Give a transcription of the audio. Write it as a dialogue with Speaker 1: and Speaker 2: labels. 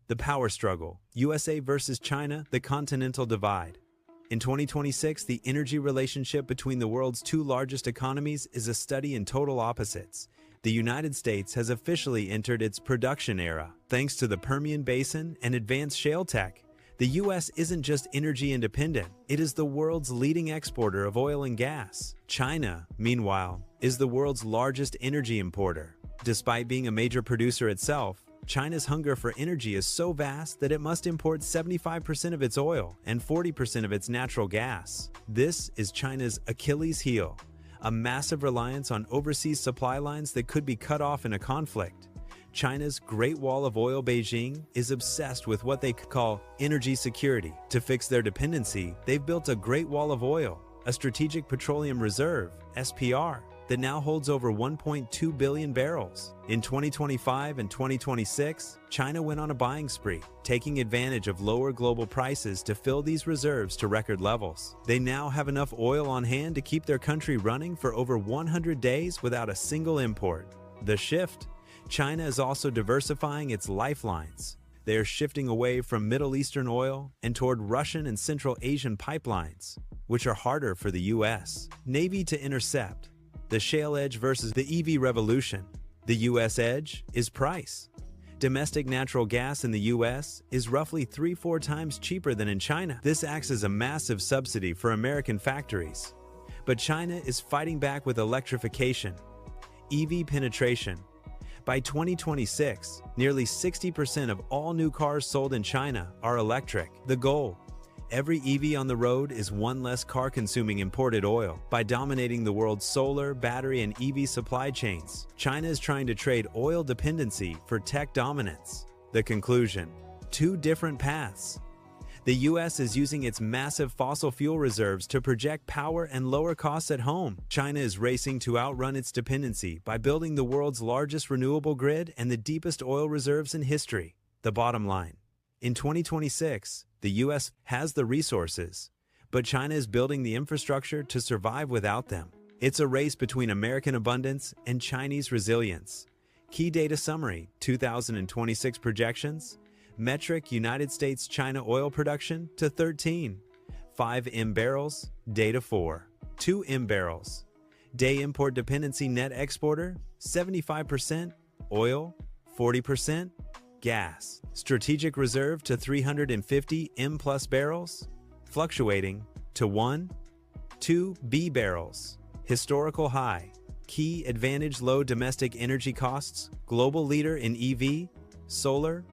Speaker 1: The power struggle, USA versus China, the continental divide. In 2026, the energy relationship between the world's two largest economies is a study in total opposites. The United States has officially entered its production era. Thanks to the Permian Basin and advanced shale tech, the U.S. isn't just energy independent, it is the world's leading exporter of oil and gas. China, meanwhile, is the world's largest energy importer. Despite being a major producer itself, China's hunger for energy is so vast that it must import 75% of its oil and 40% of its natural gas. This is China's Achilles heel, a massive reliance on overseas supply lines that could be cut off in a conflict. China's Great Wall of Oil Beijing is obsessed with what they call energy security. To fix their dependency, they've built a Great Wall of Oil, a strategic petroleum reserve, SPR, that now holds over 1.2 billion barrels. In 2025 and 2026, China went on a buying spree, taking advantage of lower global prices to fill these reserves to record levels. They now have enough oil on hand to keep their country running for over 100 days without a single import. The shift: China is also diversifying its lifelines. They are shifting away from Middle Eastern oil and toward Russian and Central Asian pipelines, which are harder for the U.S. Navy to intercept. The shale edge versus the EV revolution. The U.S. edge is price. Domestic natural gas in the U.S. is roughly 3-4 times cheaper than in China. This acts as a massive subsidy for American factories. But China is fighting back with electrification. EV penetration. By 2026, nearly 60% of all new cars sold in China are electric. The goal: every EV on the road is one less car consuming imported oil. By dominating the world's solar, battery, and EV supply chains, China is trying to trade oil dependency for tech dominance. The conclusion: two different paths. The U.S. is using its massive fossil fuel reserves to project power and lower costs at home. China is racing to outrun its dependency by building the world's largest renewable grid and the deepest oil reserves in history. The bottom line: in 2026, the U.S. has the resources, but China is building the infrastructure to survive without them. It's a race between American abundance and Chinese resilience. Key data summary: 2026 projections. Metric United States-China oil production to 13. 5 M barrels, data 4. 2 M barrels. Day import dependency net exporter, 75%. Oil, 40%. Gas. Strategic reserve to 350 M plus barrels, fluctuating to 1, 2 B barrels. Historical high. Key advantage: low domestic energy costs, global leader in EV, solar,